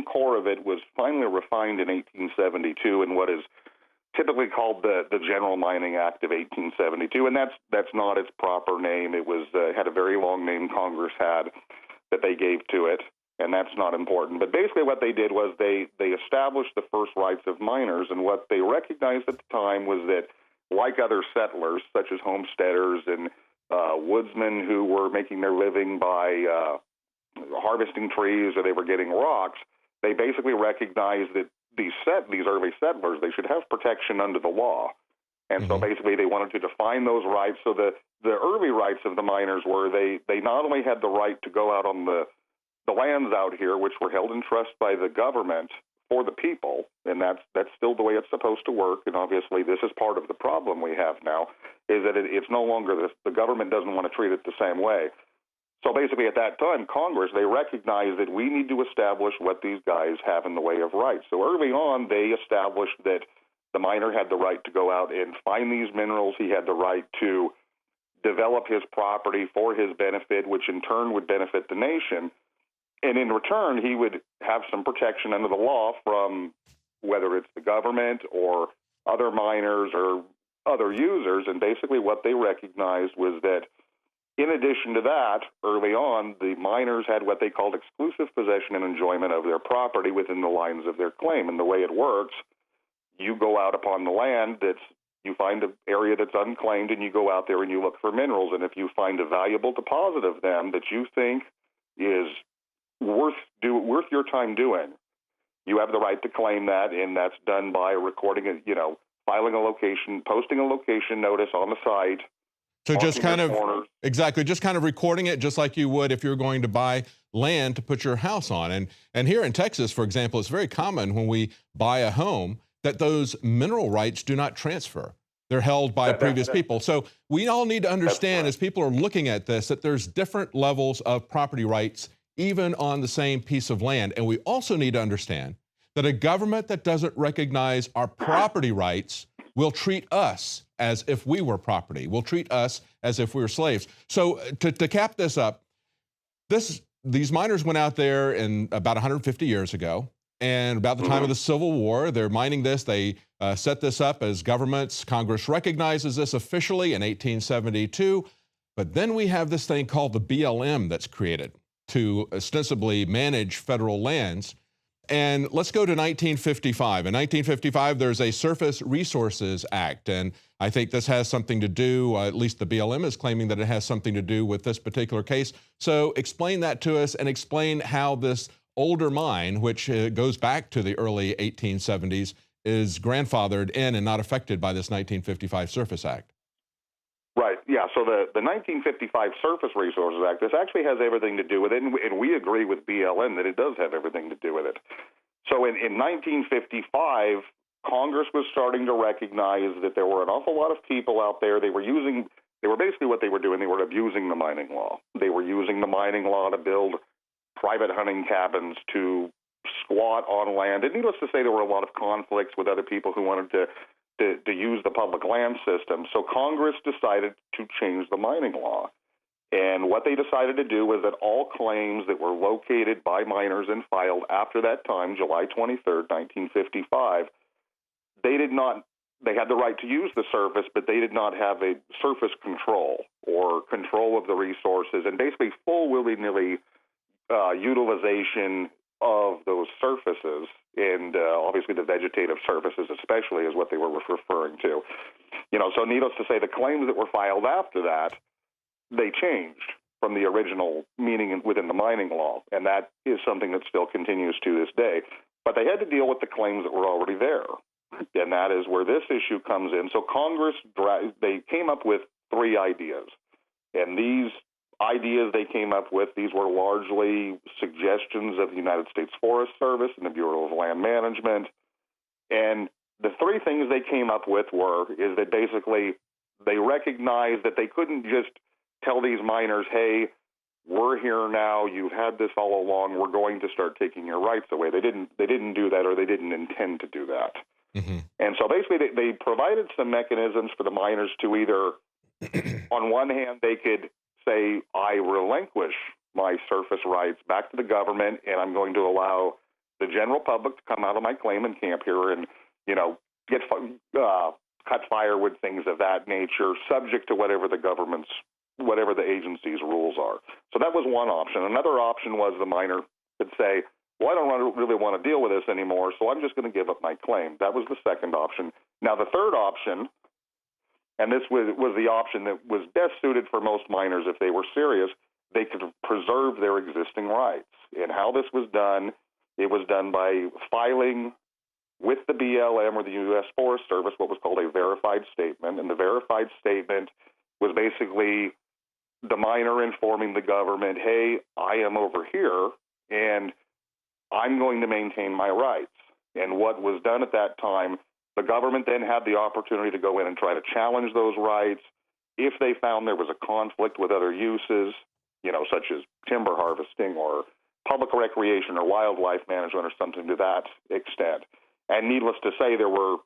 core of it was finally refined in 1872 in what is typically called the General Mining Act of 1872, and that's not its proper name. It was had a very long name Congress had that they gave to it, and that's not important. But basically what they did was they established the first rights of miners, and what they recognized at the time was that, like other settlers, such as homesteaders and woodsmen who were making their living by harvesting trees or they were getting rocks, they basically recognized that these early settlers, they should have protection under the law. And so basically they wanted to define those rights. So the early rights of the miners were they not only had the right to go out on the lands out here, which were held in trust by the government for the people, and that's still the way it's supposed to work. And obviously this is part of the problem we have now, is that it's no longer the government doesn't want to treat it the same way. So basically at that time, Congress, they recognized that we need to establish what these guys have in the way of rights. So early on, they established that the miner had the right to go out and find these minerals. He had the right to develop his property for his benefit, which in turn would benefit the nation. And in return, he would have some protection under the law from whether it's the government or other miners or other users. And basically what they recognized was that in addition to that, early on, the miners had what they called exclusive possession and enjoyment of their property within the lines of their claim. And the way it works, you go out upon the land you find an area that's unclaimed, and you go out there and you look for minerals. And if you find a valuable deposit of them that you think is worth your time doing, you have the right to claim that, and that's done by recording it, filing a location, posting a location notice on the site. So just kind of recording it just like you would if you're going to buy land to put your house on. And here in Texas, for example, it's very common when we buy a home that those mineral rights do not transfer. They're held by previous people. So we all need to understand, as people are looking at this, that there's different levels of property rights even on the same piece of land. And we also need to understand that a government that doesn't recognize our property rights will treat us as if we were property, will treat us as if we were slaves. So to cap this up, these miners went out there in about 150 years ago, and about the time of the Civil War, they're mining this. They set this up as governments. Congress recognizes this officially in 1872, but then we have this thing called the BLM that's created to ostensibly manage federal lands. And let's go to 1955. In 1955, there's a Surface Resources Act, and I think this has something to do, at least the BLM is claiming that it has something to do with this particular case. So explain that to us, and explain how this older mine, which goes back to the early 1870s, is grandfathered in and not affected by this 1955 Surface Act. Right, yeah, so the 1955 Surface Resources Act, this actually has everything to do with it, and we agree with BLM that it does have everything to do with it. So in 1955, Congress was starting to recognize that there were an awful lot of people out there. They were basically what they were doing, they were abusing the mining law. They were using the mining law to build private hunting cabins, to squat on land. And needless to say, there were a lot of conflicts with other people who wanted to use the public land system. So Congress decided to change the mining law. And what they decided to do was that all claims that were located by miners and filed after that time, July 23rd, 1955, they had the right to use the surface, but they did not have a surface control or control of the resources, and basically full willy-nilly utilization of those surfaces, and obviously the vegetative surfaces especially is what they were referring to. So needless to say, the claims that were filed after that, they changed from the original meaning within the mining law, and that is something that still continues to this day. But they had to deal with the claims that were already there, and that is where this issue comes in. So Congress, they came up with 3 ideas, and these ideas they came up with, these were largely suggestions of the United States Forest Service and the Bureau of Land Management. And the 3 things they came up with is that basically they recognized that they couldn't just tell these miners, hey, we're here now, you've had this all along, we're going to start taking your rights away. They didn't do that, or they didn't intend to do that. And so basically they provided some mechanisms for the miners to either, on one hand, they could say, I relinquish my surface rights back to the government, and I'm going to allow the general public to come out of my claim and camp here and, get cut firewood, things of that nature, subject to whatever the agency's rules are. So that was one option. Another option was the miner could say, well, I don't really want to deal with this anymore, so I'm just going to give up my claim. That was the second option. Now, the third option, and this was the option that was best suited for most miners if they were serious, they could preserve their existing rights. And how this was done, it was done by filing with the BLM or the U.S. Forest Service what was called a verified statement. And the verified statement was basically the miner informing the government, hey, I am over here, and I'm going to maintain my rights. And what was done at that time, the government then had the opportunity to go in and try to challenge those rights if they found there was a conflict with other uses, such as timber harvesting or public recreation or wildlife management or something to that extent. And needless to say, there were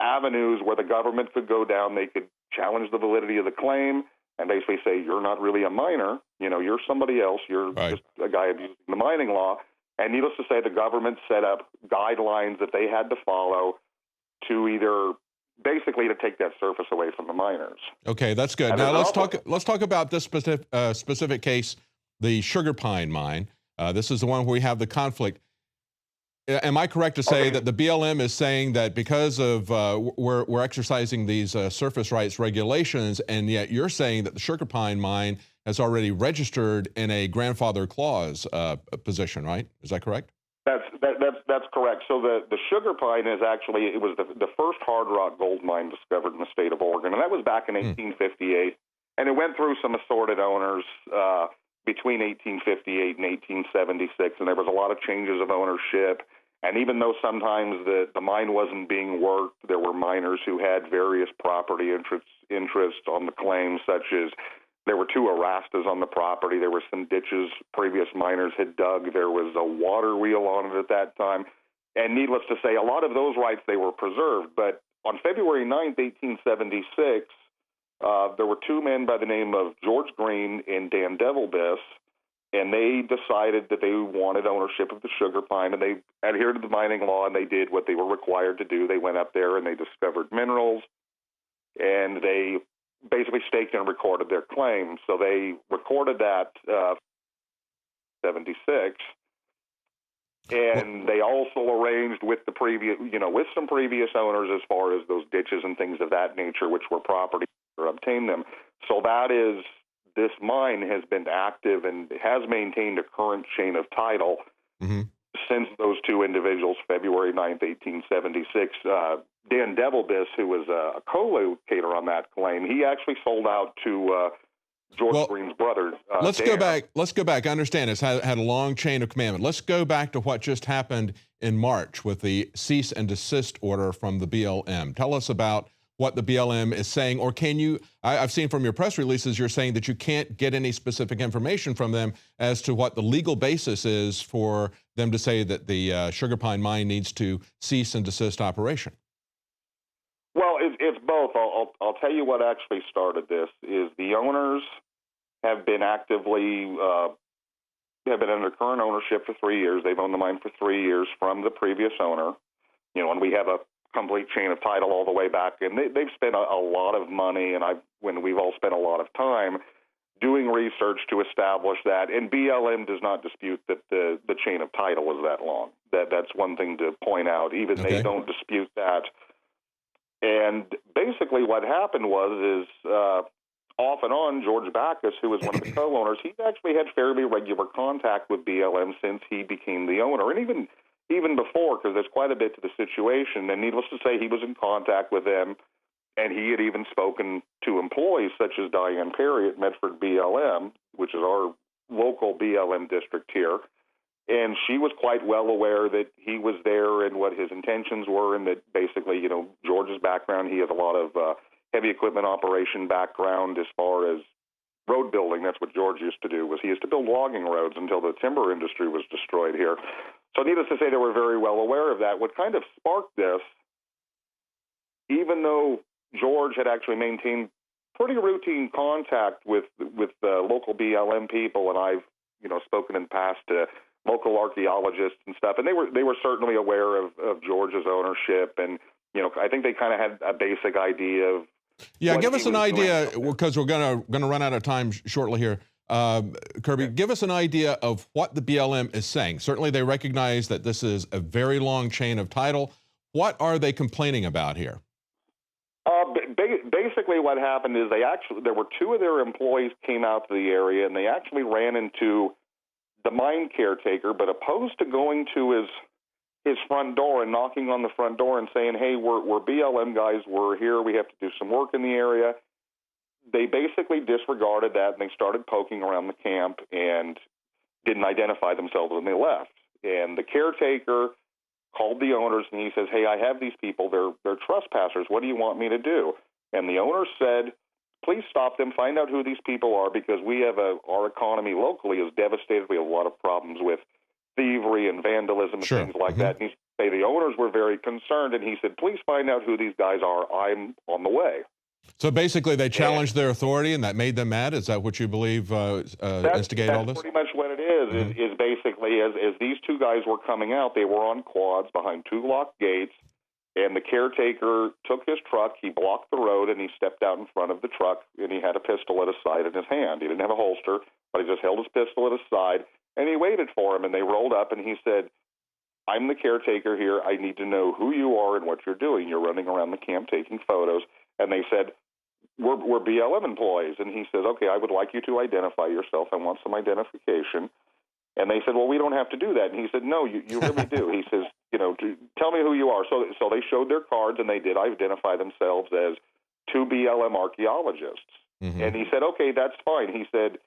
avenues where the government could go down. They could challenge the validity of the claim and basically say, you're not really a miner, you're somebody else, you're just a guy abusing the mining law. And needless to say, the government set up guidelines that they had to follow to either basically to take that surface away from the miners. Okay, that's good. And now let's talk about this specific case, the Sugar Pine mine. This is the one where we have the conflict. Am I correct to say that the BLM is saying that because of we're exercising these surface rights regulations, and yet you're saying that the Sugar Pine mine has already registered in a grandfather clause position, right? Is that correct? That's correct. So the Sugar Pine is actually, it was the first hard rock gold mine discovered in the state of Oregon, and that was back in 1858, and it went through some assorted owners between 1858 and 1876, and there was a lot of changes of ownership. And even though sometimes the mine wasn't being worked, there were miners who had various property interests on the claim, such as there were 2 arastas on the property. There were some ditches previous miners had dug. There was a water wheel on it at that time. And needless to say, a lot of those rights, they were preserved. But on February 9th, 1876, there were 2 men by the name of George Green and Dan Devilbiss, and they decided that they wanted ownership of the Sugar Pine, and they adhered to the mining law, and they did what they were required to do. They went up there and they discovered minerals, and they basically staked and recorded their claim. So they recorded that 76, and they also arranged with the previous, with some previous owners as far as those ditches and things of that nature, which were property or obtained them. So that is, this mine has been active and has maintained a current chain of title since those 2 individuals, February 9th, 1876. Dan Devilbiss, who was a co-locator on that claim, he actually sold out to George Green's brother. Let's go back. I understand it's had a long chain of command. Let's go back to what just happened in March with the cease and desist order from the BLM. Tell us about what the BLM is saying, or can you, I've seen from your press releases, you're saying that you can't get any specific information from them as to what the legal basis is for them to say that the Sugar Pine mine needs to cease and desist operation. Well, it's both. I'll tell you what actually started this is the owners have been actively, have been under current ownership for 3 years. They've owned the mine for 3 years from the previous owner, and we have a complete chain of title all the way back, and they've spent a lot of money, and we've all spent a lot of time doing research to establish that. And BLM does not dispute that the chain of title is that long. That's one thing to point out. Even they don't dispute that. And basically, what happened was off and on, George Backus, who was one of the co-owners, he actually had fairly regular contact with BLM since he became the owner, and even before, because there's quite a bit to the situation. And needless to say, he was in contact with them, and he had even spoken to employees such as Diane Perry at Medford BLM, which is our local BLM district here. And she was quite well aware that he was there and what his intentions were, and that basically, George's background, he has a lot of heavy equipment operation background as far as road building. That's what George used to do, was he used to build logging roads until the timber industry was destroyed here. So needless to say, they were very well aware of that. What kind of sparked this, even though George had actually maintained pretty routine contact with local BLM people, and I've spoken in the past to local archaeologists and stuff, and they were certainly aware of George's ownership, and I think they kind of had a basic idea of. Yeah, give us an idea, because we're gonna run out of time shortly here. Kirby, give us an idea of what the BLM is saying. Certainly, they recognize that this is a very long chain of title. What are they complaining about here? Basically, what happened is there were two of their employees came out to the area, and they actually ran into the mine caretaker, but opposed to going to his front door and knocking on the front door and saying, "Hey, we're BLM guys. We're here. We have to do some work in the area." They basically disregarded that, and they started poking around the camp and didn't identify themselves when they left. And the caretaker called the owners, and he says, "Hey, I have these people. They're trespassers. What do you want me to do?" And the owner said, "Please stop them. Find out who these people are, because we have our economy locally is devastated. We have a lot of problems with thievery and vandalism and things like that." And the owners were very concerned, and he said, "Please find out who these guys are. I'm on the way." So basically, they challenged their authority, and that made them mad? Is that what you believe instigated all this? That's pretty much what it is, is basically, as these two guys were coming out, they were on quads behind two locked gates, and the caretaker took his truck, he blocked the road, and he stepped out in front of the truck, and he had a pistol at his side in his hand. He didn't have a holster, but he just held his pistol at his side, and he waited for him, and they rolled up, and he said, "I'm the caretaker here. I need to know who you are and what you're doing. You're running around the camp taking photos." And they said, we're BLM employees. And he says, "Okay, I would like you to identify yourself. I want some identification." And they said, "Well, we don't have to do that." And he said, "No, you really do." He says, "Tell me who you are." So they showed their cards, and they did identify themselves as two BLM archaeologists. And he said, "Okay, that's fine." He said,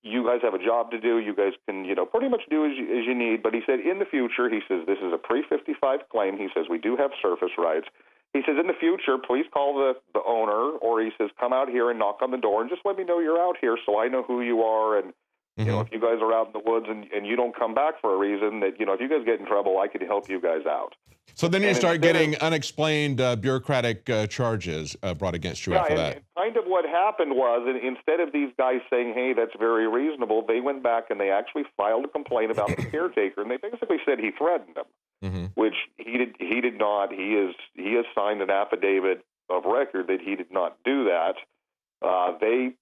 "You guys have a job to do. You guys can, pretty much do as you need." But he said, in the future, he says, this is a pre-55 claim. He says, we do have surface rights. He says, in the future, please call the owner, or he says, come out here and knock on the door and just let me know you're out here so I know who you are. And, if you guys are out in the woods and you don't come back for a reason, that, if you guys get in trouble, I can help you guys out. So then you start getting unexplained bureaucratic charges brought against you after that. And kind of what happened was, instead of these guys saying, "Hey, that's very reasonable," they went back and they actually filed a complaint about the caretaker, and they basically said he threatened them, which he did not. He has signed an affidavit of record that he did not do that. They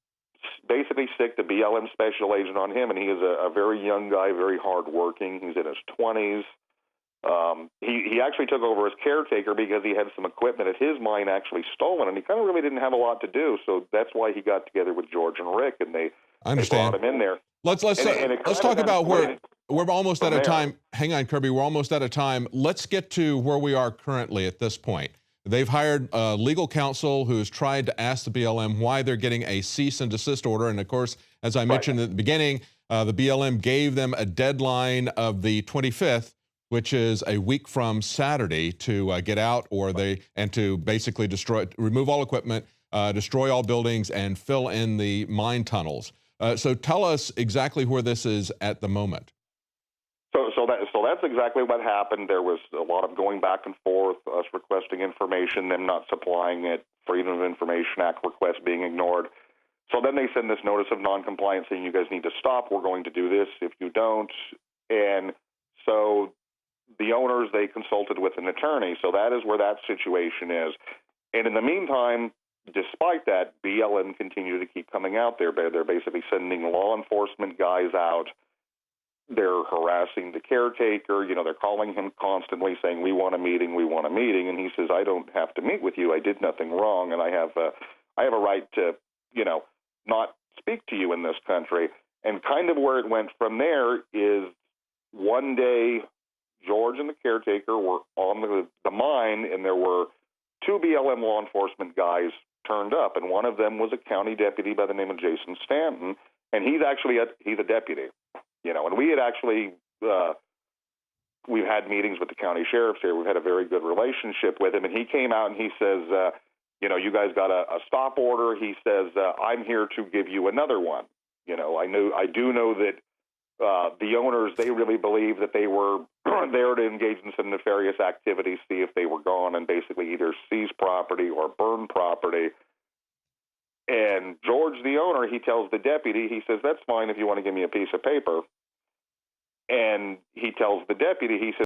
basically stick the BLM special agent on him, and he is a very young guy, very hardworking. He's in his 20s. He actually took over as caretaker because he had some equipment at his mine actually stolen, and he kind of really didn't have a lot to do. So that's why he got together with George and Rick, and they brought him in there. Let's talk about we're almost out of time. Hang on, Kirby. We're almost out of time. Let's get to where we are currently at this point. They've hired legal counsel who's tried to ask the BLM why they're getting a cease and desist order. And of course, as I mentioned at the beginning, the BLM gave them a deadline of the 25th, which is a week from Saturday, to get out, and to basically remove all equipment, destroy all buildings, and fill in the mine tunnels. So tell us exactly where this is at the moment. So that's exactly what happened. There was a lot of going back and forth, us requesting information, them not supplying it, Freedom of Information Act requests being ignored. So then they send this notice of noncompliance saying, "You guys need to stop. We're going to do this if you don't." And so the owners, they consulted with an attorney. So that is where that situation is. And in the meantime, despite that, BLM continue to keep coming out there. They're basically sending law enforcement guys out. They're harassing the caretaker. They're calling him constantly saying, "We want a meeting, we want a meeting." And he says, "I don't have to meet with you. I did nothing wrong, and I have a right to, not speak to you in this country." And kind of where it went from there is one day George and the caretaker were on the mine, and there were two BLM law enforcement guys turned up, and one of them was a county deputy by the name of Jason Stanton, and he's a deputy. And we had actually, we've had meetings with the county sheriffs here. We've had a very good relationship with him. And he came out and he says, you guys got a stop order. He says, I'm here to give you another one. I do know that the owners, they really believe that they were there to engage in some nefarious activities, see if they were gone, and basically either seize property or burn property. And George, the owner, he tells the deputy, he says, "That's fine if you want to give me a piece of paper." And he tells the deputy, he says,